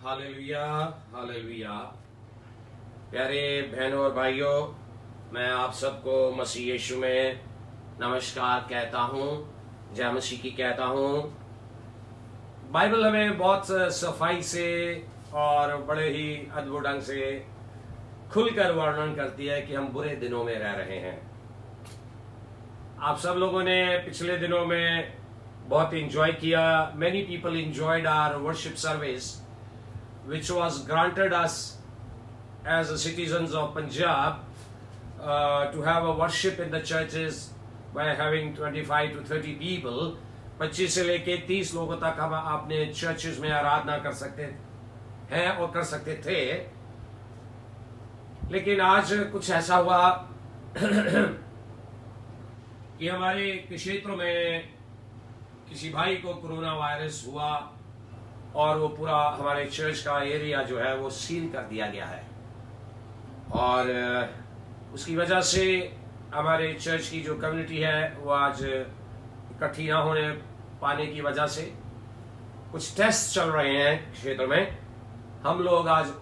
Hallelujah, hallelujah. प्यारे बहनों और भाइयों, मैं आप सबको मसीह यीशु में नमस्कार कहता हूँ, जय मसीह की कहता हूँ। बाइबल हमें बहुत सफाई से और बड़े ही अद्भुत ढंग से खुलकर वर्णन करती है कि हम बुरे दिनों में रह रहे हैं। आप सब लोगों ने पिछले दिनों में बहुत इंजॉय किया। Many people enjoyed our worship service, which was granted us as the citizens of Punjab to have a worship in the churches by having 25 to 30 people. 25 से लेके 30 लोगों तक हम अपने चर्चेज में आराधना कर सकते हैं और कर सकते थे। लेकिन आज कुछ ऐसा हुआ कि हमारे क्षेत्र में किसी भाई को कोरोना वायरस हुआ और वो पूरा हमारे चर्च का एरिया जो है वो सील कर दिया गया है। और उसकी वजह से हमारे चर्च की जो कम्युनिटी है वो आज इकट्ठी ना होने पाने की वजह से कुछ टेस्ट चल रहे हैं क्षेत्र में। हम लोग आज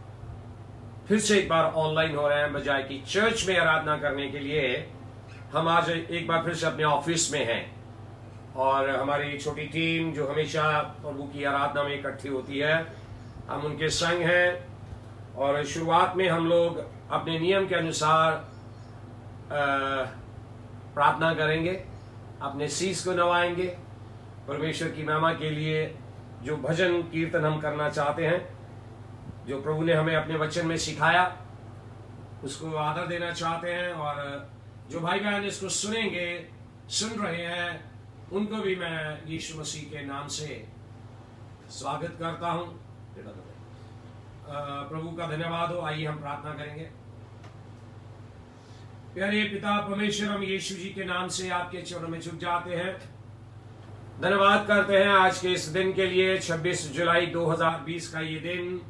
फिर से एक बार ऑनलाइन हो रहे हैं, बजाय कि चर्च में आराधना करने के लिए हम आज एक बार फिर से अपने ऑफिस में हैं। और हमारी छोटी टीम जो हमेशा प्रभु की आराधना में इकट्ठी होती है, हम उनके संग हैं। और शुरुआत में हम लोग अपने नियम के अनुसार प्रार्थना करेंगे, अपने शीश को नवाएंगे, परमेश्वर की महिमा के लिए जो भजन कीर्तन हम करना चाहते हैं, जो प्रभु ने हमें अपने वचन में सिखाया, उसको आदर देना चाहते हैं। और जो भाई बहन इसको सुन रहे हैं, उनको भी मैं यीशु मसीह के नाम से स्वागत करता हूं। प्रभु का धन्यवाद हो। आइए हम प्रार्थना करेंगे। प्यारे पिता परमेश्वर, हम यीशु जी के नाम से आपके चरणों में झुक जाते हैं, धन्यवाद करते हैं आज के इस दिन के लिए, 26 जुलाई 2020 का ये दिन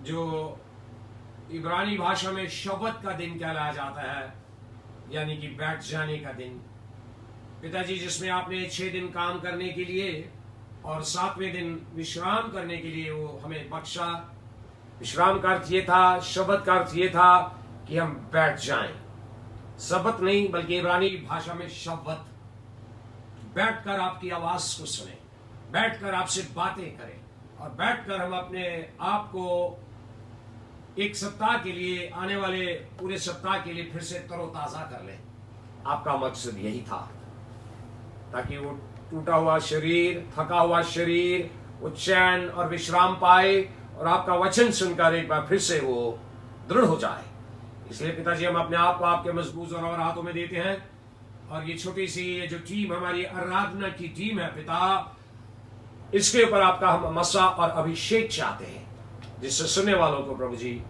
जो इब्रानी भाषा में शब्बत का दिन कहलाया जाता है, यानी कि बैठ जाने का दिन। पिताजी, जिसमें आपने 6 दिन काम करने के लिए और 7वें दिन विश्राम करने के लिए वो हमें बख्शा। विश्राम का अर्थ ये था, शब्बत का अर्थ ये था कि हम बैठ जाएं। सबत नहीं बल्कि इब्रानी भाषा में शब्बत। बैठकर आपकी आवाज को सुने, बैठकर आपसे बातें करें और बैठकर हम अपने आप को एक सप्ताह के लिए, आने वाले पूरे सप्ताह के लिए फिर से तरोताजा कर लें। आपका मकसद यही था, ताकि वो टूटा हुआ शरीर, थका हुआ शरीर, वो चैन और विश्राम पाए और आपका वचन सुनकर एक बार फिर से वो दृढ़ हो जाए। इसलिए पिताजी, हम अपने आप को आपके मजबूत और हाथों में देते हैं। और ये छोटी सी ये जो टीम, हमारी आराधना की टीम है पिता, इसके ऊपर आपका हम मसा और अभिषेक चाहते हैं, जिससे सुनने वालों को प्रभु जी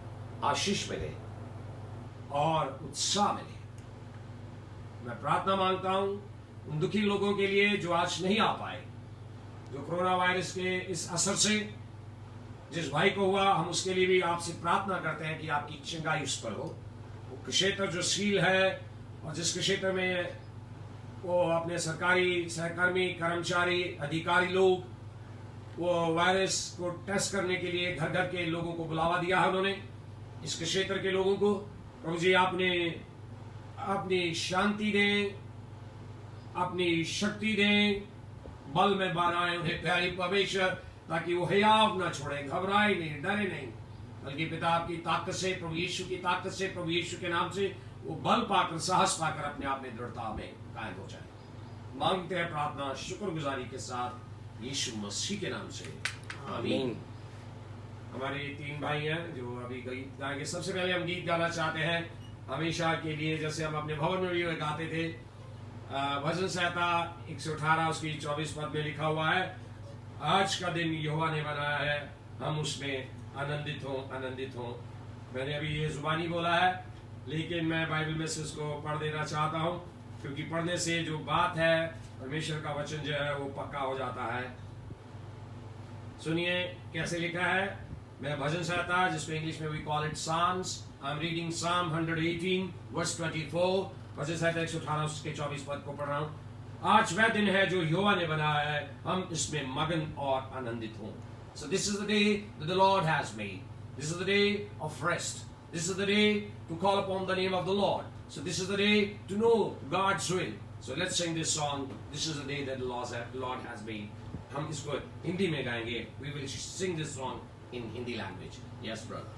आशीष मिले और उत्साह मिले। मैं प्रार्थना मांगता हूं उन दुखी लोगों के लिए जो आज नहीं आ पाए, जो कोरोना वायरस के इस असर से जिस भाई को हुआ, हम उसके लिए भी आपसे प्रार्थना करते हैं कि आपकी चंगाई उस पर हो। वो क्षेत्र जो सील है और जिस क्षेत्र में वो अपने सरकारी सहकर्मी, कर्मचारी, अधिकारी लोग वो वायरस को टेस्ट करने के लिए घर घर के लोगों को बुलावा दिया है, उन्होंने इस क्षेत्र के लोगों को, प्रभु जी आपने अपनी शांति दें, अपनी शक्ति दें, बल में बनाए उन्हें प्यारी परमेश्वर, ताकि वो हियाव ना छोड़े, घबराए नहीं, डरे नहीं, बल्कि पिता आपकी ताकत से, प्रभु यीशु की ताकत से, प्रभु यीशु के नाम से वो बल पाकर, साहस पाकर अपने आप में दृढ़ता में कायम हो जाए। मांगते हैं प्रार्थना शुक्रगुजारी के साथ यीशु मसीह के नाम से, आमीन। हमारे 3 भाई हैं जो अभी गीत गाएंगे। सबसे पहले हम गीत गाना चाहते हैं हमेशा के लिए, जैसे हम अपने भवन में भी गाते थे। भजन संहिता 118 उसकी 24 पद में लिखा हुआ है, आज का दिन यहोवा ने बनाया है, हम उसमें आनंदित हों, आनंदित हों। मैंने अभी ये जुबानी बोला है, लेकिन मैं बाइबल में से उसको पढ़ देना चाहता हूँ, क्योंकि पढ़ने से जो बात है, परमेश्वर का वचन जो है वो पक्का हो जाता है। सुनिए कैसे लिखा है। मैं भजन संहिता, जिसको इंग्लिश में we call it Psalms, I am reading Psalm 118 verse 24। भजन संहिता 118 उसके 24 पद को पढ़ रहा हूँ। आज वह दिन है जो यहोवा ने बनाया है, हम इसमें मगन और आनंदित हों। So this is the day that the Lord has made. This is the day of rest. This is the day to call upon the name of the Lord. So this is the day to know God's will. So let's sing this song. This is the day that the Lord has made. हम इसको हिंदी में गाएंगे. We will sing this song in Hindi language. Yes, brother.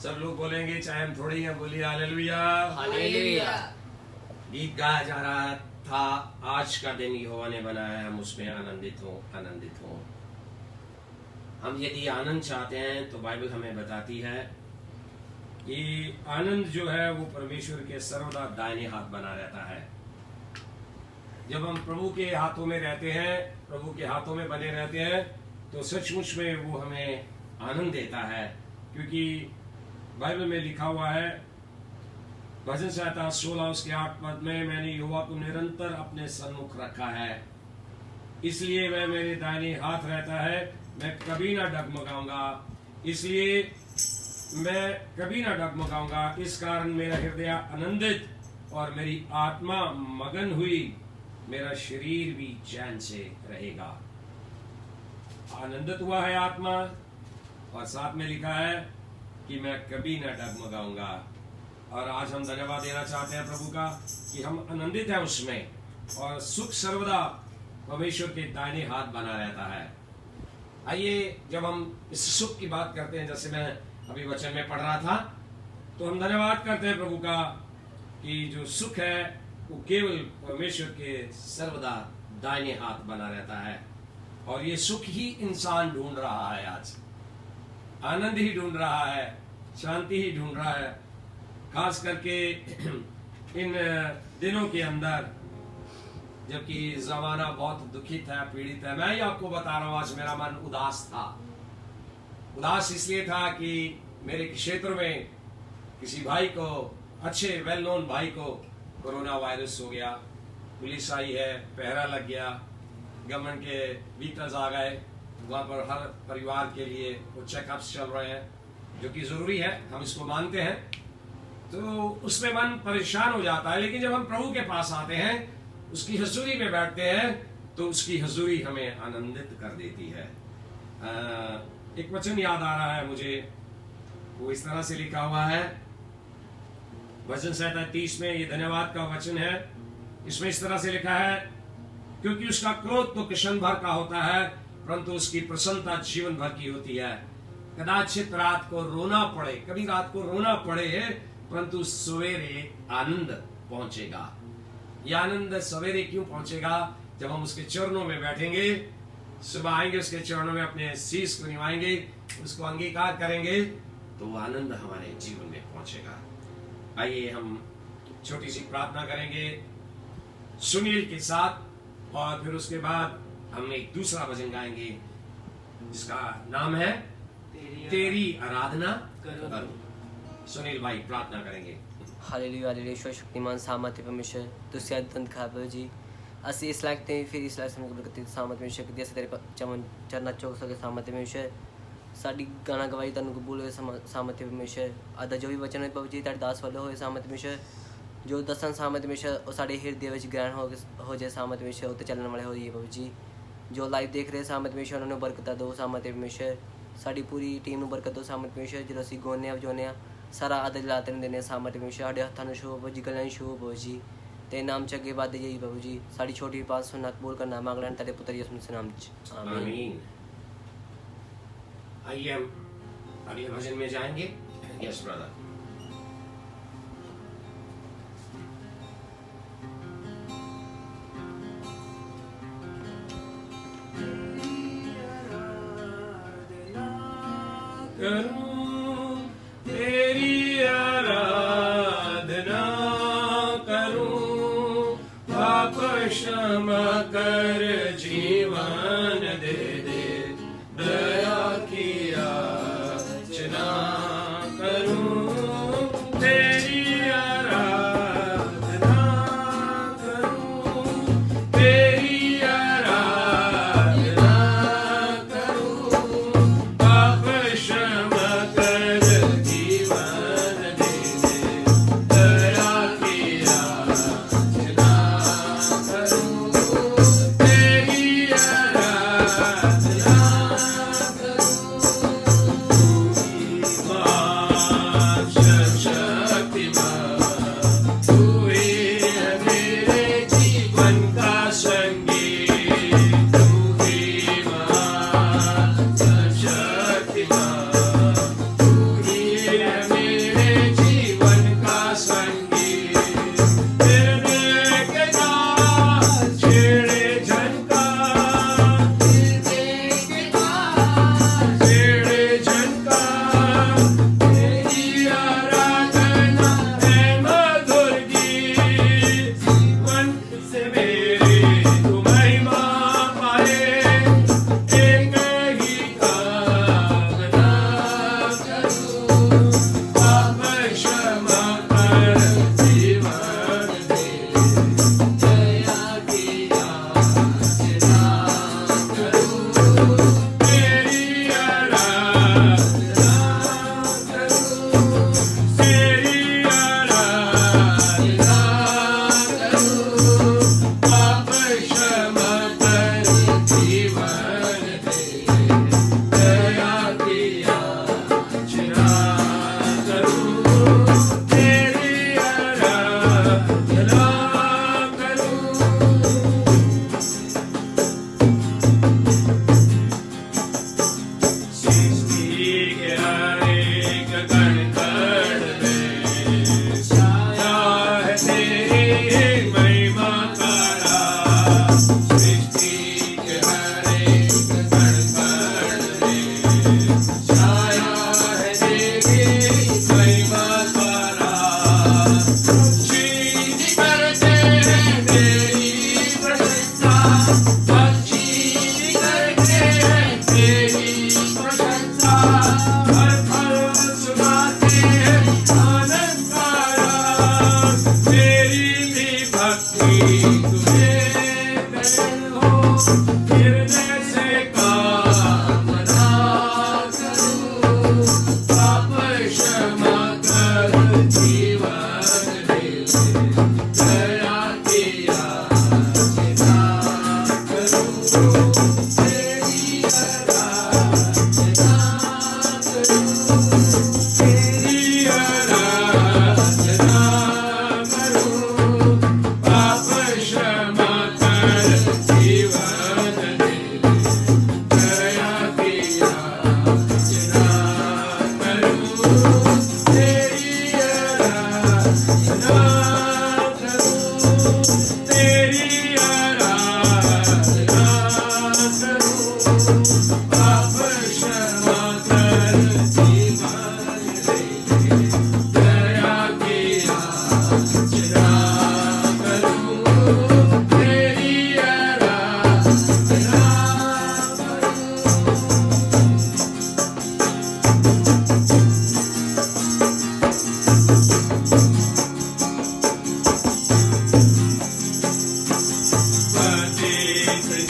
सब लोग बोलेंगे, चाहे हम थोड़ी हैं, बोलिए हालेलुया। हालेलुया। गीत गाया जा रहा था, आज का दिन यहोवा ने बनाया, हम उसमें आनंदित हो, आनंदित हो। हम यदि आनंद चाहते हैं तो बाइबल हमें बताती है कि आनंद जो है वो परमेश्वर के सर्वदा दाहिने हाथ बना रहता है। जब हम प्रभु के हाथों में रहते हैं, प्रभु के हाथों में बने रहते हैं, तो सचमुच में वो हमें आनंद देता है। क्योंकि बाइबल में लिखा हुआ है, भजन संहिता 16 उसके 8 पद में, मैंने यहोवा को निरंतर अपने सन्मुख रखा है, इसलिए वह मेरे दाहिने हाथ रहता है, मैं कभी ना डगमगाऊंगा। इसलिए मैं कभी ना डगमगाऊंगा। इस कारण मेरा हृदय आनंदित और मेरी आत्मा मगन हुई, मेरा शरीर भी चैन से रहेगा। आनंदित हुआ है आत्मा, और साथ में लिखा है कि मैं कभी ना डगमगाऊंगा। और आज हम धन्यवाद देना चाहते हैं प्रभु का कि हम आनंदित हैं उसमें, और सुख सर्वदा परमेश्वर के दाहिने हाथ बना रहता है। आइए, जब हम इस सुख की बात करते हैं, जैसे मैं अभी वचन में पढ़ रहा था, तो हम धन्यवाद करते हैं प्रभु का कि जो सुख है वो केवल परमेश्वर के सर्वदा दाहिने हाथ बना रहता है। और ये सुख ही इंसान ढूंढ रहा है, आज आनंद ही ढूंढ रहा है, शांति ही ढूंढ रहा है, खास करके इन दिनों के अंदर, जबकि जमाना बहुत दुखित है, पीड़ित है। मैं ही आपको बता रहा हूं, आज मेरा मन उदास था। उदास इसलिए था कि मेरे क्षेत्र में किसी भाई को, अच्छे वेल नोन भाई को कोरोना वायरस हो गया। पुलिस आई है, पहरा लग गया, गवर्नमेंट के व्हीकल्स आ गए, वहाँ पर हर परिवार के लिए वो चेकअप्स चल रहे हैं, जो कि जरूरी है, हम इसको मानते हैं। तो उसमें मन परेशान हो जाता है। लेकिन जब हम प्रभु के पास आते हैं, उसकी हजूरी में बैठते हैं, तो उसकी हजूरी हमें आनंदित कर देती है। एक वचन याद आ रहा है मुझे, वो इस तरह से लिखा हुआ है, वचन 37 में, ये धन्यवाद का वचन है। इसमें इस तरह से लिखा है, क्योंकि उसका क्रोध तो क्षण भर का होता है, परंतु उसकी प्रसन्नता जीवन भर की होती है। कदाचित रात को रोना पड़े, कभी रात को रोना पड़े, परंतु सवेरे आनंद पहुंचेगा। यह आनंद सवेरे क्यों पहुंचेगा? जब हम उसके चरणों में बैठेंगे, सुबह आएंगे, उसके चरणों में अपने शीश को निभाएंगे, उसको अंगीकार करेंगे, तो वो आनंद हमारे जीवन में पहुंचेगा। आइए हम छोटी सी प्रार्थना करेंगे सुनील के साथ, और फिर उसके बाद हम एक दूसरा भजन गाएंगे जिसका नाम है तेरी आराधना करूं। सुनील भाई प्रार्थना करेंगे। Hallelujah, hallelujah. ईश्वर शक्तिमान सामर्थ्य परमेश्वर, तुझसे अत्यंत खाब जी, ਅਸੀਂ ਇਸ ਲਾਇਕ ਤੇ ਫਿਰ ਇਸ ਲਾਇਕ ਸਾਨੂੰ ਕਬੂਲ ਕੀਤੀ ਸਾਮਤ ਵਿੱਚ ਸ਼ਕਤੀ ਅਸੀਂ ਤੇਰੇ ਚਰਨਾਂ ਚੋਕ ਸਕੇ ਸਾਮਤ ਵਿੱਚ ਸਾਡੀ ਗਾਣਾ ਗਵਾਈ ਤੁਹਾਨੂੰ ਕਬੂਲ ਹੋਏ ਸਾਮਤ ਵਿੱਚ ਆਦਾ ਜੋ ਵੀ ਵਚਨ ਹੈ ਪ੍ਰਭੂ ਜੀ ਤੁਹਾਡੇ ਦਾਸ ਵੱਲੋਂ ਹੋਏ ਸਾਮਤ ਵਿੱਚ ਜੋ ਦਸਨ ਸਾਮਤ ਵਿੱਚ ਉਹ ਸਾਡੇ ਹਿਰਦੇ ਵਿੱਚ ਗ੍ਰਹਿਣ ਹੋ ਜਾਏ ਸਾਮਤ ਵਿੱਚ ਉੱਤੇ ਚੱਲਣ ਵਾਲੇ ਹੋ ਜਾਈਏ ਪ੍ਰਭੂ ਜੀ। ਜੋ ਲਾਈਵ ਦੇਖ ਰਹੇ ਸਾਮਤ ਵਿੱਚ ਉਹਨਾਂ ਨੂੰ ਬਰਕਤਾਂ ਦਿਓ ਸਾਮਤ ਵਿੱਚ, ਸਾਡੀ ਪੂਰੀ ਟੀਮ ਨੂੰ ਬਰਕਤ ਦਿਓ ਸਾਮਤ ਵਿੱਚ। ਜਦੋਂ ਅਸੀਂ ਗਾਉਂਦੇ ਹਾਂ ਵਜਾਉਂਦੇ ਹਾਂ, ਸਾਰਾ ਆਦਰ ਲਾਤੇ ਨੂੰ ਦਿੰਦੇ ਹਾਂ ਸਾਮਤ ਵਿੱਚ। ਸਾਡੇ ਹੱਥਾਂ ਨੂੰ ਸ਼ੋਭ ਹੋ ਜੀ, ਗੱਲਾਂ ਨੂੰ ਸ਼ੋਭ ਹੋ ਜੀ, ਤੇ ਨਾਮ ਚ ਅੱਗੇ ਵਧਦੇ ਜਾਈਏ ਪ੍ਰਭੂ ਜੀ। ਸਾਡੀ ਛੋਟੀ ਬਾਤ ਸੁਣਨਾ ਕਬੂਲ करना मांग लें तेरे पुत्र यीशु मसीह नाम च आमीन। आइए हम अगले भजन में जाएंगे। Yes brother. करूं तेरी आराधना करूं, पाप क्षमा कर जीवन दे दे, दया की याचना करूं, तेरी आराधना करूं, तेरी आराधना करूं, पाप क्षमा कर जीवन दे दे, दया की याचना करूं, तेरी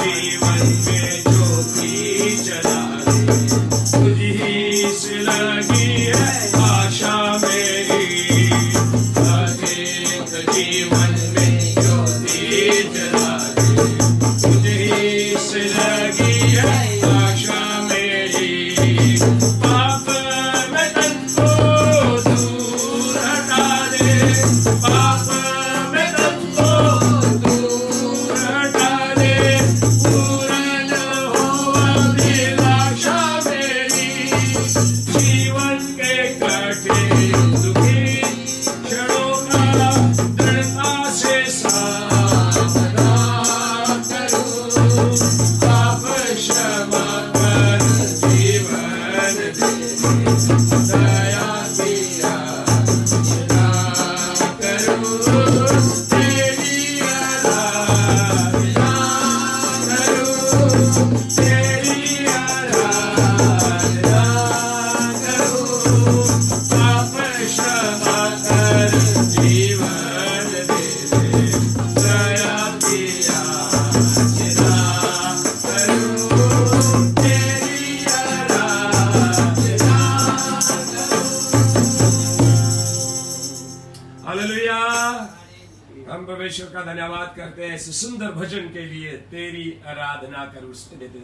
जीवन में ज्योति जला दे, तुझी से लगी है आशा मेरी, हर एक जीवन में ज्योति जला दे, तुझी से लगी है आशा मेरी, पाप में तन को दूर हटा दे, पाप में तन को दूर हटा दे, पूर्ण हो अभिलाषा मेरी, जीवन के कठिन दुखी क्षणों का दृढ़ता से सामना करूं, पाप क्षमा कर जीवन दे, दया दिया ना करूं, तेरी आराधना करूं, तेरी आराधना करूं, पाप क्षमा कर जीवन दे, दया दिया ना करूं, तेरी आराधना हालेलुया। हम परमेश्वर का धन्यवाद करते हैं इस सुंदर भजन के लिए, तेरी आराधना करूं। उसमें देते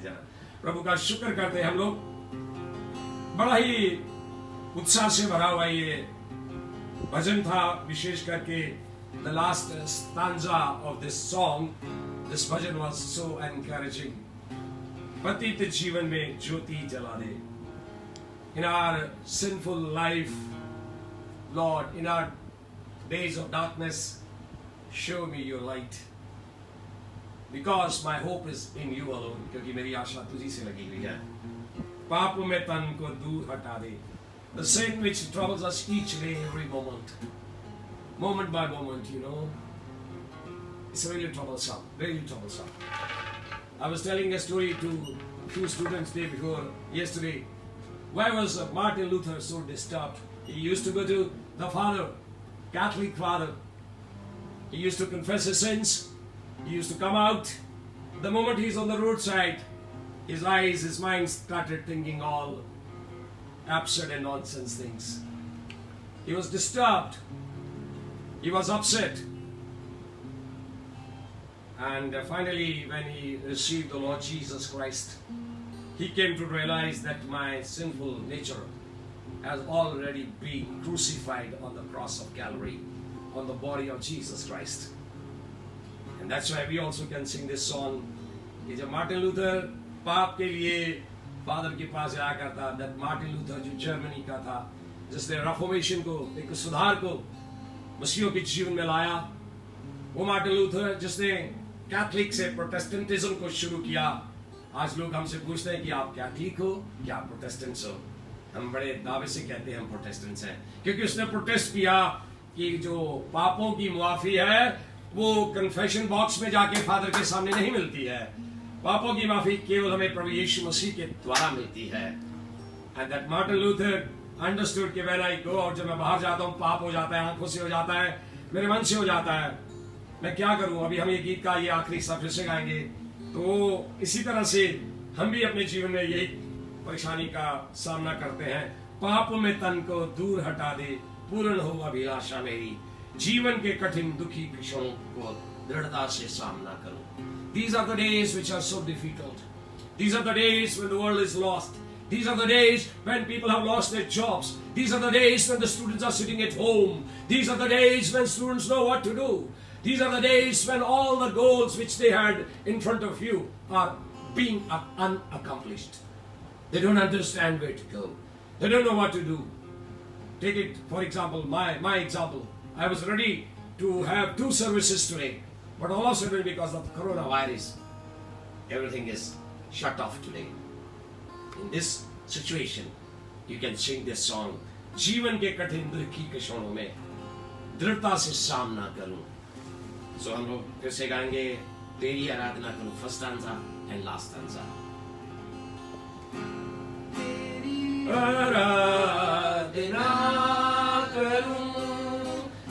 जाना, प्रभु का शुक्र करते हैं हम लोग। बड़ा ही उत्साह से भरा हुआ ये भजन था, विशेष करके the last stanza of this song. This bhajan was so encouraging. पतित जीवन में ज्योति जला दे। In our sinful life, Lord, in our days of darkness, show me your light. Because my hope is in you alone. क्योंकि मेरी आशा तुझी से लगी हुई है। पाप में तन को दूर हटा दे। The sin which troubles us each day, every moment. Moment by moment, you know. It's really troublesome. Really troublesome. I was telling a story to a few students day before yesterday. Why was Martin Luther so disturbed? He used to go to the father, Catholic father. He used to confess his sins. He used to come out. The moment he's on the roadside, his eyes, his mind started thinking all absurd and nonsense things. He was disturbed. He was upset. And finally, when he received the Lord Jesus Christ, he came to realize that my sinful nature has already been crucified on the cross of Calvary, on the body of Jesus Christ. And that's why we also can sing this song. कि जब Martin Luther पाप के लिए father के पास आया करता, that Martin Luther जो Germany का था, जिसने रिफॉर्मेशन को, एक सुधार को मसीहों के जीवन में लाया, वो मार्टिन लूथर जिसने कैथलिक से प्रोटेस्टेंटिज्म को शुरू किया। आज लोग हमसे पूछते हैं कि आप कैथलिक हो क्या आप प्रोटेस्टेंट्स हो? हम बड़े दावे से कहते हैं हम प्रोटेस्टेंट्स हैं, क्योंकि उसने प्रोटेस्ट किया कि जो पापों की मुआफी है वो कन्फेशन बॉक्स में जाके फादर के सामने नहीं मिलती है। पापों की माफी केवल हमें प्रभु यीशु मसीह के द्वारा मिलती है। And that Martin Luther understood कि व्हेन आई गो, और जब मैं बाहर जाता हूँ पाप हो जाता है, आंखों से हो जाता है, मेरे मन से हो जाता है, मैं क्या करूं? अभी हम ये गीत का ये आखिरी सब फिर से गाएंगे। तो इसी तरह से हम भी अपने जीवन में यही परेशानी का सामना करते हैं। पाप में तन को दूर हटा दे, पूर्ण हो अभिलाषा मेरी, जीवन के कठिन दुखी क्षणों को दृढ़ता से सामना करूं। These are the days which are so difficult. These are the days when the world is lost. These are the days when people have lost their jobs. These are the days when the students are sitting at home. These are the days when students know what to do. These are the days when all the goals which they had in front of you are being unaccomplished. They don't understand where to go. They don't know what to do. Take it, for example, my example. I was ready to have 2 services today, but all of a sudden because of coronavirus, everything is shut off today. In this situation, you can sing this song. जीवन के कठिन दुखी क्षणों में दृढ़ता से सामना करूं। So हम लोग फिर से गाएंगे तेरी आराधना करूं, first stanza and last stanza. आराधना करूं,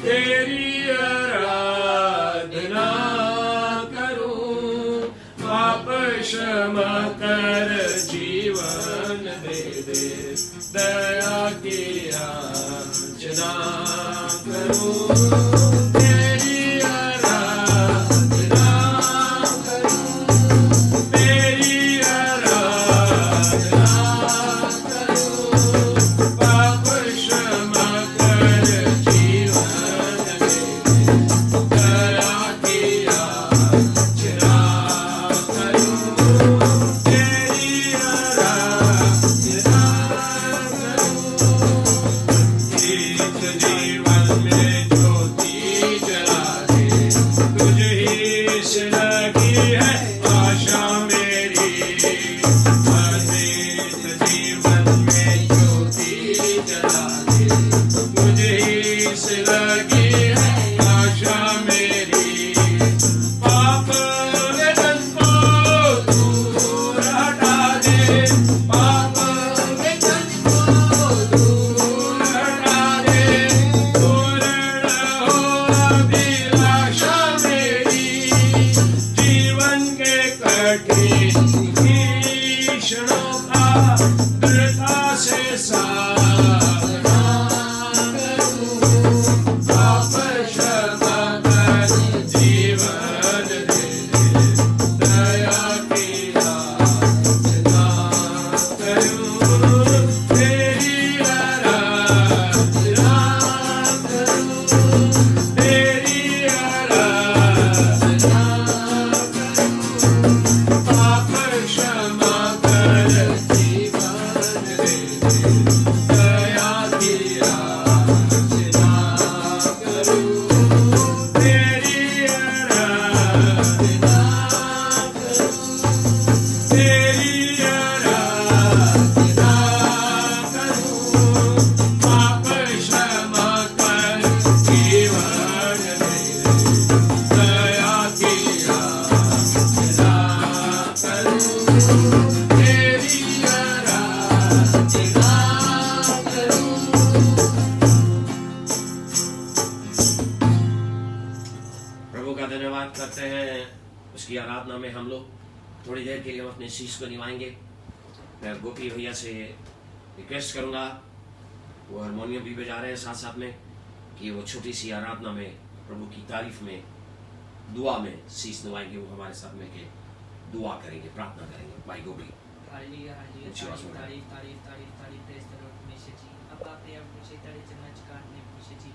तेरी आराधना करूं, क्षमा कर जीवन दे दे, दया की याचना करूं, तेरी आराधना करूं, तेरी आराधना करूं, पाप क्षमा कर जीवन दे दे, दया की याचना करूं, तेरी आराधना करूं। इस जीवन में ज्योति जला दे, तुझे ही से लगी है आशा मेरी। इस जीवन में ज्योति जला दे, तुझे ही से लगी है आशा मेरी। पाप वेदन को दूर हटा दे, पाप वेदन को दूर हटा दे, पूर्ण हो अभिलाषा मेरी। जीवन के कठिन क्षणों का दृढ़ता से सामना करूं, पाप क्षमा कर जीवन दे दे, दया की याचना करूं, तेरी आराधना करूं, तेरी आराधना करूं, पाप क्षमा कर जीवन दे दे, दया की याचना करूं, तेरी आराधना करूं, तेरी आराधना करूं, पाप क्षमा कर जीवन दे दे, दया की याचना करूं, तेरी आराधना करूं। प्रभु का धन्यवाद करते हैं। उसकी आराधना में हम लोग थोड़ी देर के लिए हम अपने शीश को निभाएंगे। मैं गोपी भैया से रिक्वेस्ट करूंगा, वो हारमोनियम भी बजा रहे हैं साथ साथ में, कि वो छोटी सी आराधना में प्रभु की तारीफ में दुआ में शीश नवाएंगे। वो हमारे साथ में के दुआ करेंगे, प्रार्थना करेंगे। भाई गोपी हालेलुया हालेलुया ऊंची आवाज में तारीफ तारीफ तारीफ तारीफ प्रेज द लॉर्ड परमेश्वर जी। अब आपने अपने तारी चरणਾਂ ਚ ਕਾਟਨੇ परमेश्वर जी।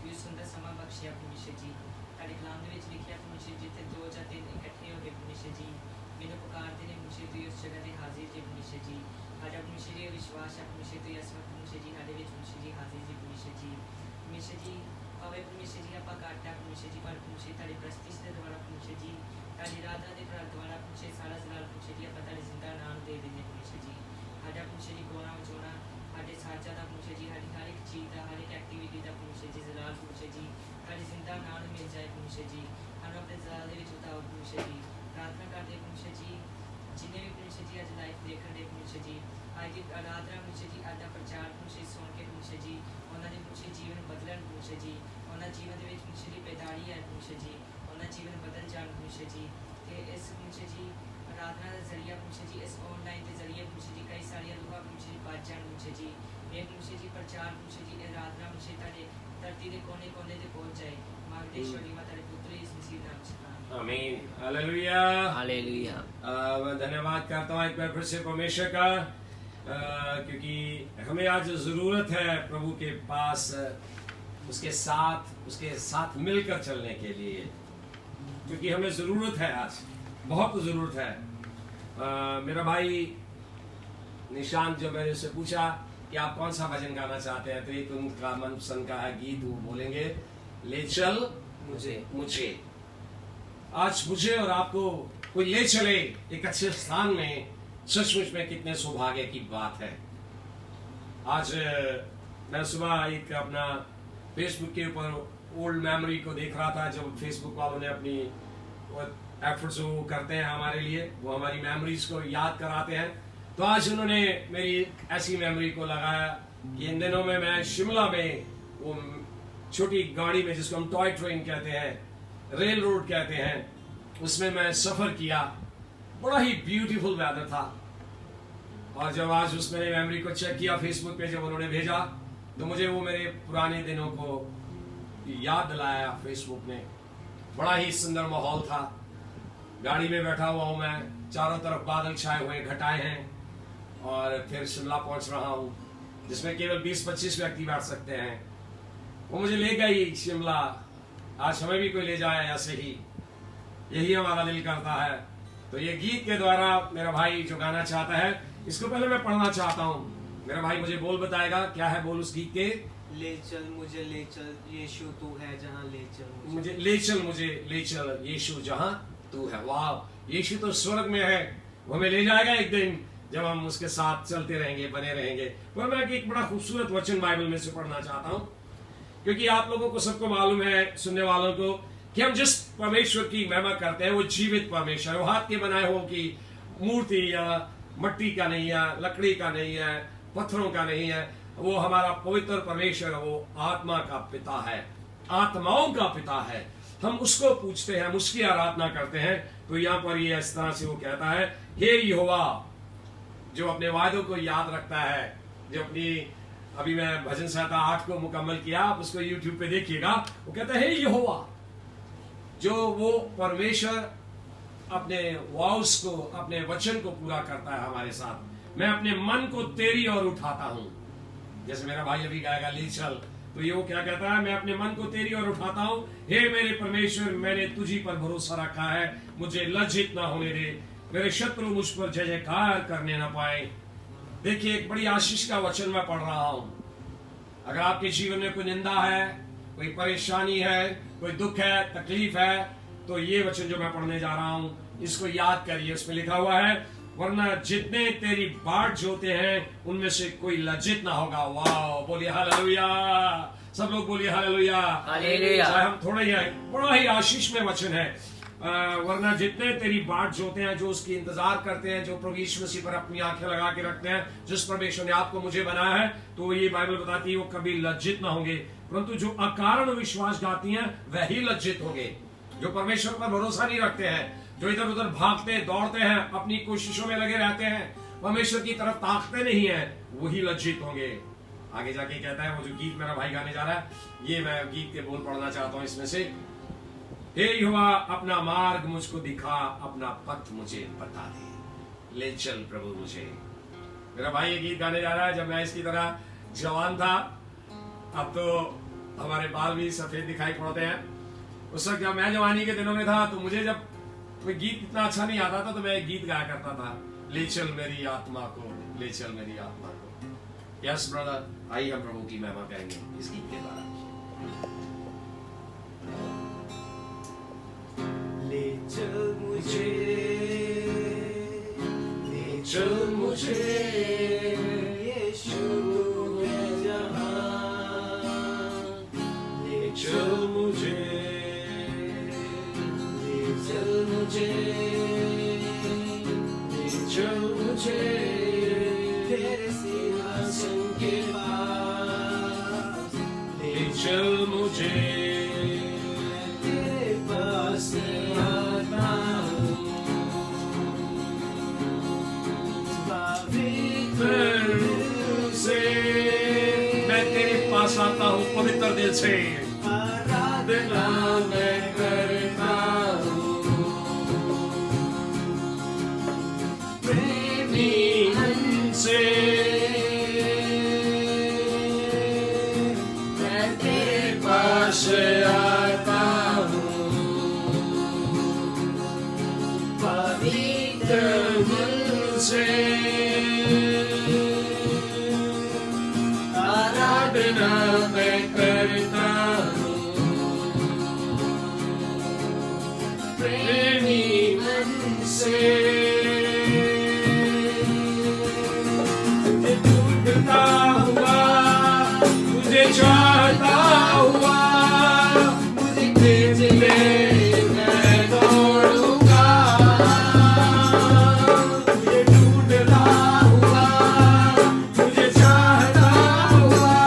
ये सुंदर समा बख्शिया परमेश्वर जी। तारे कलाम ਦੇ ਵਿੱਚ ਲਿਖਿਆ परमेश्वर जी, ਤੇ ਦੋ ਜਾਂ ਤਿੰਨ ਇਕੱਠੇ ਹੋ ਕੇ परमेश्वर जी ਮੈਨੂੰ ਪੁਕਾਰਦੇ ਨੇ परमेश्वर जी, ਉਸ ਜਗ੍ਹਾ ਤੇ ਹਾਜ਼ਰ ਜੀ परमेश्वर जी। ਸਾਡਾ परमेश्वर जी ਵਿਸ਼ਵਾਸ ਹੈ परमेश्वर जी, ਇਸ ਵਕਤ परमेश्वर जी ਸਾਡੇ ਵਿੱਚ परमेश्वर जी ਹਾਜ਼ਰ ਜੀ परमेश्वर जी। परमेश्वर जी ਭਾਵੇਂ परमेश्वर जी ਆਪਾਂ ਘਾਟਾ परमेश्वर जी, ਪਰ परमेश्वर ਤੁਹਾਡੀ ਪ੍ਰਸਤਿਸ਼ ਦੇ ਦੁਆਰਾ परमेश्वर जी, ਤੁਹਾਡੀ ਰਾਧਾ ਦੇ ਪ੍ਰਭਾਵ ਦੁਆਰਾ परमेश्वर ਸਾਰਾ ਜਲਾਲ परमेश्वर जी ਆਪਾਂ ਤੁਹਾਡੇ ਜ਼ਿੰਦਾ ਨਾਮ ਦੇ ਦਿੰਦੇ परमेश्वर जी। ਸਾਡਾ परमेश्वर जी ਗਾਉਣਾ ਵਜਾਉਣਾ, ਸਾਡੇ ਸਾਜ਼ਾਂ ਦਾ परमेश्वर जी, ਸਾਡੀ ਹਰ ਇੱਕ ਚੀਜ਼ ਦਾ, ਹਰ ਇੱਕ ਐਕਟੀਵਿਟੀ ਦਾ परमेश्वर जी ਜਲਾਲ परमेश्वर जी ਤੁਹਾਡੀ ਜ਼ਿੰਦਾ ਨਾਮ ਮਿਲ ਜਾਏ परमेश्वर जी। ਸਾਨੂੰ ਆਪਣੇ ਜਲਾਲ ਦੇ ਵਿੱਚ ਉਤਾਰੋ परमेश्वर जी। प्रार्थना करते परमेश्वर जी, जिन्हें भी परमेश्वर जी आज लाइफ देखने दे परमेश्वर जी, आज की आराधना परमेश्वर जी, आज का प्रचार परमेश्वर सुन के परमेश्वर जी उन्होंने परमेश्वर जीवन बदलन परमेश्वर जी, उन्होंने जीवन के परमेश्वर जी पैदाड़ी है परमेश्वर जी, उन्होंने जीवन बदल जान परमेश्वर जी। ते इस परमेश्वर जी आराधना का जरिया परमेश्वर जी, इस ऑनलाइन के जरिए परमेश्वर जी कई सारी लोग परमेश्वर जी बच जान परमेश्वर जी। ये परमेश्वर जी प्रचार परमेश्वर जी आराधना परमेश्वर तारे धरती के कोने कोने तक पहुंच जाए। मांगते ईश्वरी माता रे पुत्र यीशु मसीह नाम से आमीन। Hallelujah hallelujah. मैं धन्यवाद करता हूँ एक बार फिर से परमेश्वर का, क्योंकि हमें आज ज़रूरत है प्रभु के पास उसके साथ मिलकर चलने के लिए, क्योंकि हमें ज़रूरत है, आज बहुत ज़रूरत है। मेरा भाई निशांत जब मैंने उससे पूछा कि आप कौन सा भजन गाना चाहते हैं, तो एक उनका मनपसंद का है गीत, वो बोलेंगे ले चल मुझे। आज मुझे और आपको कोई ले चले एक अच्छे स्थान में, सचमुच में कितने सौभाग्य की बात है। आज मैं सुबह एक अपना फेसबुक के ऊपर ओल्ड मेमोरी को देख रहा था, जब फेसबुक वालों ने अपनी एफर्ट्स वो करते हैं हमारे लिए, वो हमारी मेमोरीज को याद कराते हैं। तो आज उन्होंने मेरी ऐसी मेमोरी को लगाया कि इन दिनों में मैं शिमला में वो छोटी गाड़ी में, जिसको हम टॉय ट्रेन कहते हैं, रेल रोड कहते हैं, उसमें मैं सफ़र किया बड़ा ही ब्यूटीफुल वेदर था। और जब आज उस मेरे मेमोरी को चेक किया फेसबुक पे, जब उन्होंने भेजा, तो मुझे वो मेरे पुराने दिनों को याद दिलाया फेसबुक ने। बड़ा ही सुंदर माहौल था। गाड़ी में बैठा हुआ हूं मैं, चारों तरफ बादल छाए हुए, घटाएं हैं, और फिर शिमला पहुंच रहा हूं, जिसमें केवल 20-25 व्यक्ति बैठ सकते हैं। वो मुझे ले गई शिमला। आज हमें भी कोई ले जाए ऐसे ही, यही हमारा दिल करता है। तो ये गीत के द्वारा मेरा भाई जो गाना चाहता है, इसको पहले मैं पढ़ना चाहता हूँ। मेरा भाई मुझे बोल बताएगा, क्या है बोल उस गीत के। ले चल मुझे ले चल यीशु तू है जहाँ, ले चल मुझे ले चल यीशु जहाँ तू है। वाह, यीशु तो स्वर्ग में है, वो हमें ले जाएगा एक दिन, जब हम उसके साथ चलते रहेंगे, बने रहेंगे। पर मैं एक बड़ा खूबसूरत वचन बाइबल में से पढ़ना चाहता हूँ, क्योंकि आप लोगों को सबको मालूम है, सुनने वालों को, कि हम जिस परमेश्वर की महिमा करते हैं वो जीवित परमेश्वर, वो हाथ के बनाए हो की मूर्ति या मट्टी का नहीं है, लकड़ी का नहीं है, पत्थरों का नहीं है। वो हमारा पवित्र परमेश्वर, वो आत्मा का पिता है, आत्माओं का पिता है। हम उसको पूछते हैं, हम उसकी आराधना करते हैं। तो यहाँ पर ये इस तरह से वो कहता है, हे यहोवा, जो अपने वादों को याद रखता है, जो अपनी, अभी मैं भजन संहिता 8 को मुकम्मल किया, आप उसको YouTube पे देखिएगा। वो कहता है, हे यहोवा, जो वो परमेश्वर अपने वाउस को, अपने वचन को पूरा करता है हमारे साथ। मैं अपने मन को तेरी ओर उठाता हूं, जैसे मेरा भाई अभी गाएगा ले चल, तो ये वो क्या कहता है, मैं अपने मन को तेरी ओर उठाता हूं। हे मेरे परमेश्वर, मैंने तुझी पर भरोसा रखा है, मुझे लज्जित ना होने दे, मेरे शत्रु मुझ पर जय जयकार करने ना पाए। देखिए, एक बड़ी आशीष का वचन मैं पढ़ रहा हूं। अगर आपके जीवन में कोई निंदा है, कोई परेशानी है, कोई दुख है, तकलीफ है, तो ये वचन जो मैं पढ़ने जा रहा हूं, इसको याद करिए। उसमें लिखा हुआ है, वरना जितने तेरी बाट जोते हैं उनमें से कोई लज्जित ना होगा। वाह, बोलिए हालेलुया, सब लोग बोलिए हालेलुया। हालेलुया। चाहे हम थोड़ा ही है, बड़ा ही आशीष में वचन है। वरना जितने तेरी बाट जोते हैं, जो उसकी इंतजार करते हैं, जो प्रभु यीशु मसीह पर अपनी आंखें लगा के रखते हैं, जिस परमेश्वर ने आपको मुझे बनाया है, तो ये बाइबल बताती है वो कभी लज्जित ना होंगे। परंतु जो अकारण विश्वासघाती हैं वही लज्जित होंगे। जो परमेश्वर पर भरोसा नहीं रखते हैं, जो इधर उधर भागते दौड़ते हैं, अपनी कोशिशों में लगे रहते हैं, परमेश्वर की तरफ ताकते नहीं है, वही लज्जित होंगे। आगे जाके कहता है, वो जो गीत मेरा भाई गाने जा रहा है, ये मैं गीत के बोल पढ़ना चाहता हूं इसमें से। हे यहोवा, अपना मार्ग मुझको दिखा, अपना पथ मुझे बता दे, ले चल प्रभु मुझे। मेरा भाई ये गीत गाने जा रहा है। जब मैं इसकी तरह जवान था, अब तो हमारे बाल भी सफेद दिखाई पड़ते हैं। उस वक्त जब मैं जवानी के दिनों में था, तो मुझे जब कोई गीत इतना अच्छा नहीं आता था, तो मैं एक गीत गाया करता था, ले चल मेरी आत्मा को, ले चल मेरी आत्मा को। यस ब्रदर, आइए हम प्रभु की महिमा करेंगे इस गीत के द्वारा। ले चल मुझे, ले चल मुझे यीशु तू है जहाँ, ले चल मुझे, ले चल मुझे, ले चल मुझे तेरे सिंहासन के पास, ले चल मुझे तेरे पास आता हूँ। पवित्र दिल से मैं तेरे पास आता हूँ, पवित्र दिल से आराधना मैं करता हूँ। प्रेमी मन से मैं तेरे पास आता हूँ। पवित्र मन से आराधना मैं करता हूँ। प्रेमी मन से तुझे ढूंढता हुआ, तुझे चाहता हुआ, मुझे तेज ले मैं दौड़ूंगा। तुझे ढूंढता हुआ, तुझे चाहता हुआ,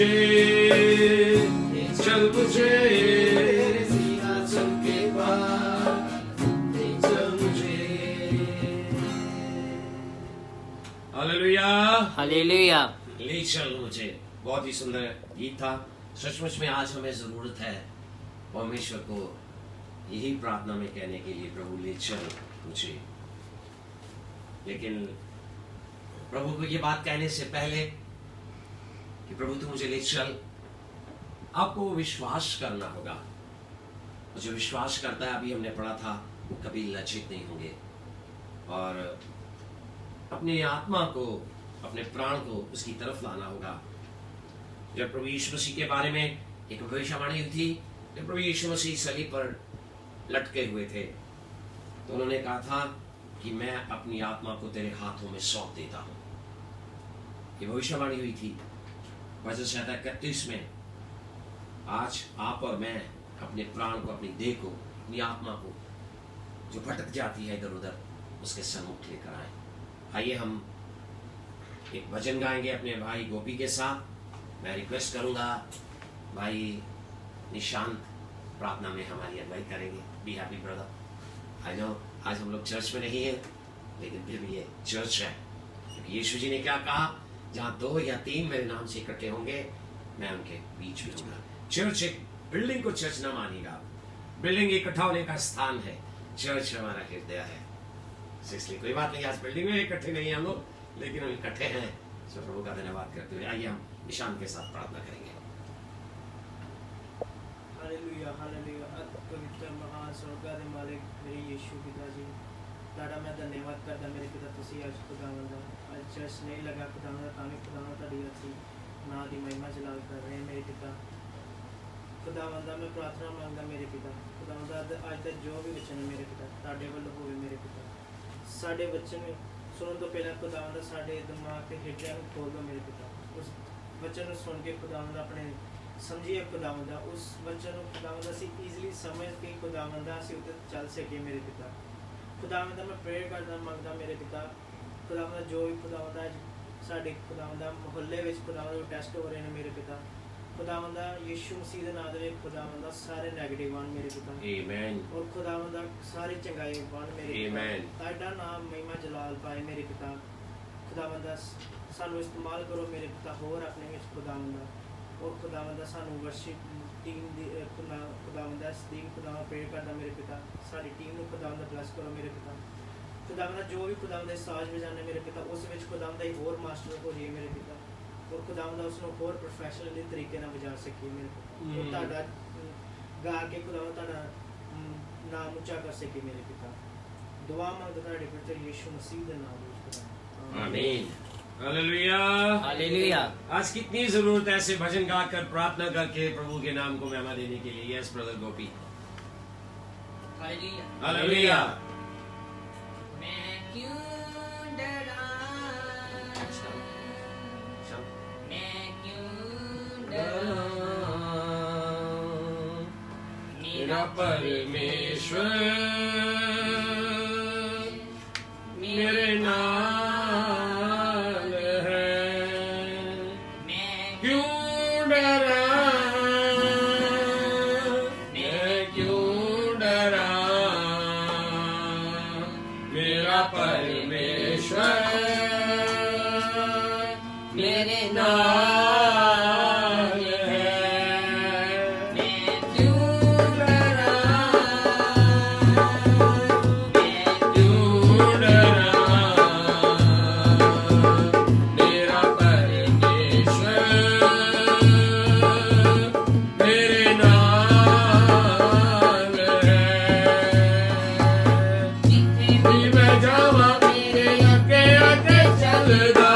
मुझे, ले चल मुझे सिंहासन के पास, ले चल मुझे। Hallelujah, hallelujah. ले चल मुझे। बहुत ही सुंदर गीत था। सचमुच में आज हमें जरूरत है परमेश्वर को यही प्रार्थना में कहने के लिए, प्रभु ले चल मुझे। लेकिन प्रभु को ये बात कहने से पहले कि प्रभु तू मुझे ले चल, आपको विश्वास करना होगा। और जो विश्वास करता है, अभी हमने पढ़ा था, वो कभी लज्जित नहीं होंगे और अपनी आत्मा को, अपने प्राण को उसकी तरफ लाना होगा। जब प्रभु यीशु मसीह के बारे में एक भविष्यवाणी हुई थी, जब प्रभु यीशु मसीह सलीब पर लटके हुए थे, तो उन्होंने कहा था कि मैं अपनी आत्मा को तेरे हाथों में सौंप देता हूं। ये भविष्यवाणी हुई थी वचन संहिता 31 में। आज आप और मैं अपने प्राण को, अपनी देह को, अपनी आत्मा को जो भटक जाती है इधर उधर, उसके सन्मुख लेकर आए। आइए हम एक भजन गाएंगे अपने भाई गोपी के साथ। मैं रिक्वेस्ट करूंगा भाई निशांत प्रार्थना में हमारी अगुवाई करेंगे। Be happy brother. I know आज हम लोग चर्च में नहीं है, लेकिन फिर भी ये चर्च है, क्योंकि यीशु जी ने क्या कहा, जहां 2 या 3 मेरे नाम से इकट्ठे होंगे, मैं उनके बीच में होगा। चर्च एक बिल्डिंग को चर्च ना मानिएगा, बिल्डिंग इकट्ठा होने का स्थान है, चर्च हमारा हृदय है। इसलिए कोई बात नहीं, आज बिल्डिंग में इकट्ठे नहीं हम लोग, लेकिन हम इकट्ठे हैं। सो प्रभु का धन्यवाद करते हुए आइए हम निशान के साथ प्रार्थना करेंगे। Hallelujah, hallelujah. पवित्र महान स्वर्गादि मालिक मेरे यीशु पिता जी, ताड़ा मैं धन्यवाद करता मेरे पिता, तुसी आज खुदावंदा आज चर्च नहीं लगा खुदावंदा, तामी खुदावंदा ताड़ी अच्छी ना दी महिमा जलाल कर रहे हैं मेरे पिता। खुदावंदा मैं प्रार्थना मांगदा मेरे पिता, खुदावंदा आज तक जो भी वचन है मेरे पिता ताड़े वालों होवे मेरे पिता। साडे वचन सुनने तो पहला खुदावंदा साडे दिमाग के हिरदे को खोल दो मेरे पिता। उस वचन को सुन के खुदावंदा अपने समझिए खुदावंदा, उस वचन को खुदावंदा से ईजिली समझ के खुदावंदा से उते चल सके मेरे पिता। खुदावंदा मैं प्रेयर करदा मांगदा मेरे पिता, खुदावंदा जो भी खुदावंदा साडे खुदावंदा मोहल्ले विच खुदावंदा टेस्ट हो रहे हैं मेरे पिता, खुदावंदा यीशु मसीह दे नाम दे खुदावंदा सारे नेगेटिव वन मेरे पिता, आमीन। और खुदावंदा सारी चंगाई वन मेरे पिता। आमीन। ताड़ा नाम महिमा जलाल पाए मेरे पिता। खुदावंदा सानू इस्तेमाल करो मेरे पिता होर अपने विच खुदावंदा, और खुदावंदा सानू वर्शिप टीम दी खुदावंदा इस टीम खुदावंदा प्रेयर करदा मेरे पिता, सारी टीम को खुदावंदा ब्लेस करो मेरे पिता। खुदावंदा जो भी खुदावंदा साज बजाने मेरे पिता, उस विच खुदावंदा ही होर मास्टर हो जाए मेरे पिता, और खुदावंदा उसनो होर प्रोफेशनली तरीके नाल बजा सके मेरे पिता, और ताड़ा गा के खुदावंदा ताड़ा नाम ऊंचा कर सके मेरे पिता। दुआ मांगदा ताड़े पुत्र यीशु मसीह दे नाम विच आमीन। Hallelujah, hallelujah. आज कितनी जरूरत है ऐसे भजन गाकर प्रार्थना करके प्रभु के नाम को महिमा देने के लिए। यस ब्रदर गोपी। हालेलुया। हालेलुया। मैं क्यों डरा, मैं क्यों डरा, मेरा परमेश्वर मेरे नाल है, क्यों डरा, मैं क्यों डरा, मेरा परमेश्वर मेरे नाल है, मैं क्यों डरा, मैं क्यों डरा, मेरा परमेश्वर मेरे नाल है। जिथे भी मैं जावा मेरे अगे अगे चलदा,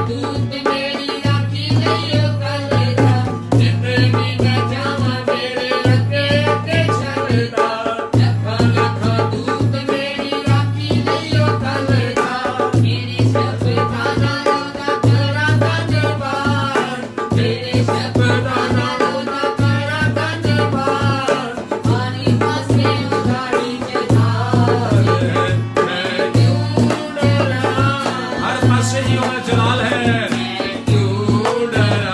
दूत मेरी राखी नहीं करदा, जिथे भी मैं जावा मेरे अगे अगे चलदा, लखा दूत मेरी राखी नहीं करदा, मेरे सब दाना रोदा करा धन्यवाद, मेरे सब दाना रोदा करा धन्यवाद, हमारी पासे उधारी जलाल है, मैं क्यों डरा, हर पासे ही होना जलाल है, मैं क्यों क्यों डरा,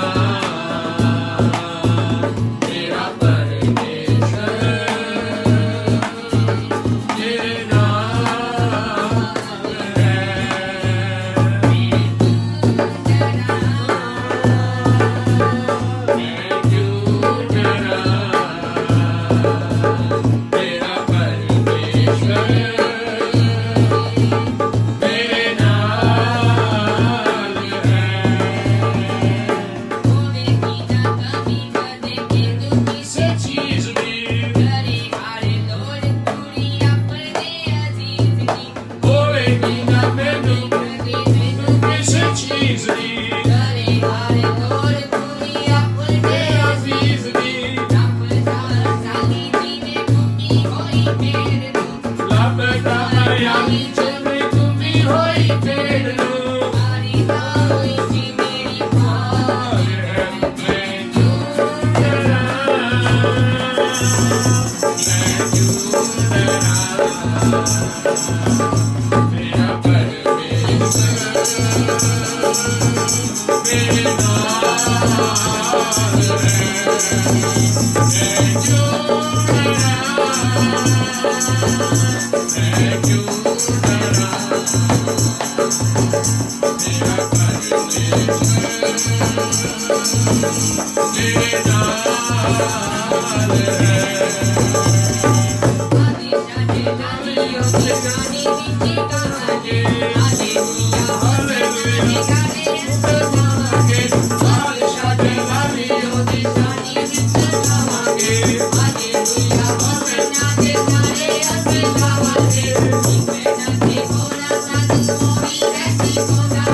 अजीज दी करे हारे तोड़ दुनिया उल्टे अजीज दी रब दा साली दी ने टूटी होई पेड़ नू लब का यानी चुमे चुमी होई पेड़ नो मारी दा होई सी मेरी मां आदि जाने लालियो की जानी बिची गावांगे आदि दुनिया हालेलुया गाने ऐसे गावांगे बादशाह के लालियो की जानी बिची गावांगे आदि दुनिया हालेलुया गाने ऐसे गावांगे मेरा से बोला साधु मोरी ऐसी गोदा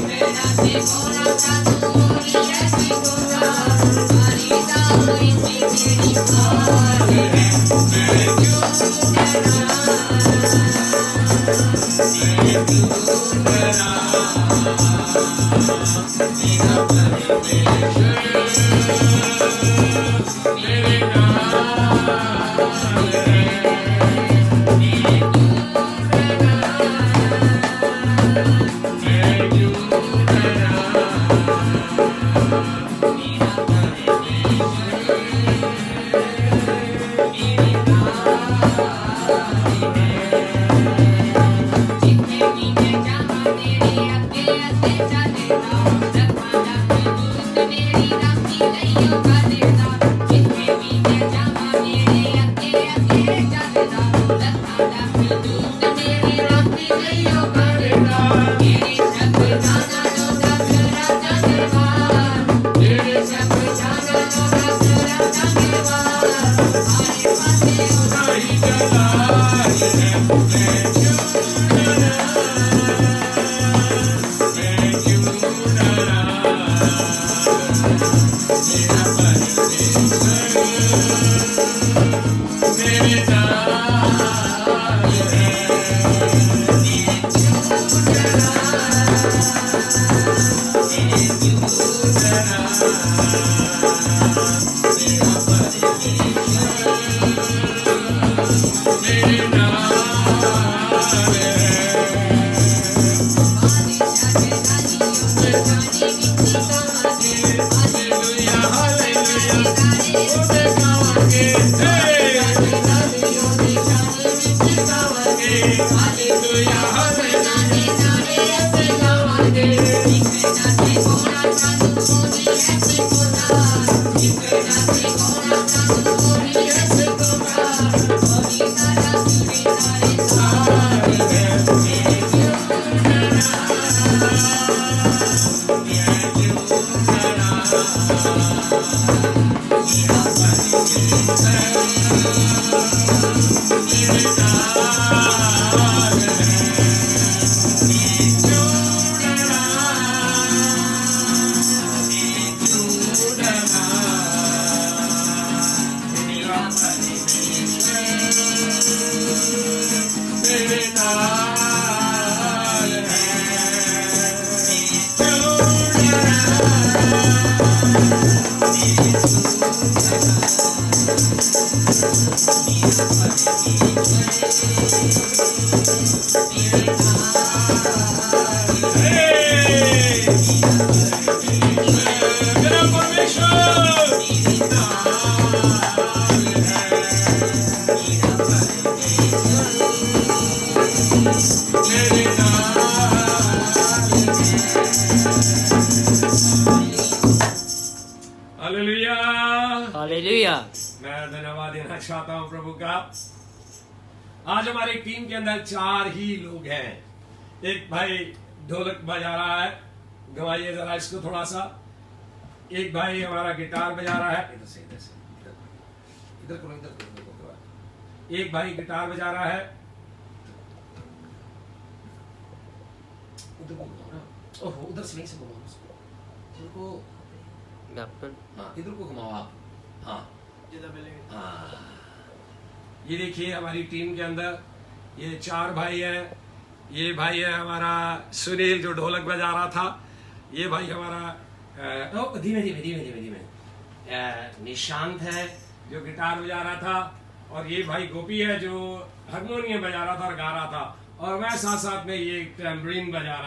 मेरा से बोला साधु मोरी ऐसी गोदा मारी दा हुई सी मेरी हालेलुया। मैं धन्यवाद देना चाहता हूं प्रभु का। आज हमारी टीम के अंदर 4 ही लोग हैं। एक भाई ढोलक बजा रहा है, गवाइए जरा इसको थोड़ा सा। एक भाई हमारा गिटार बजा रहा है, इधर से इधर करो, इधर करो। एक भाई गिटार बजा रहा है, ओहो, उधर से नहीं से घुमाओ उसको, इधर को, मैं अपन हाँ इधर को घुमाओ आप, हाँ जिदा पहले हाँ। ये देखिए हमारी टीम के अंदर ये 4 भाई हैं। ये भाई है हमारा सुनील जो ढोलक बजा रहा था। ये भाई हमारा धीमे धीमे धीमे धीमे धीमे निशांत है जो गिटार बजा रहा था, और ये भाई गोपी है जो हारमोनियम बजा रहा था और गा रहा था, और मैं साथ साथ में ये टैम्बरीन बजा रहा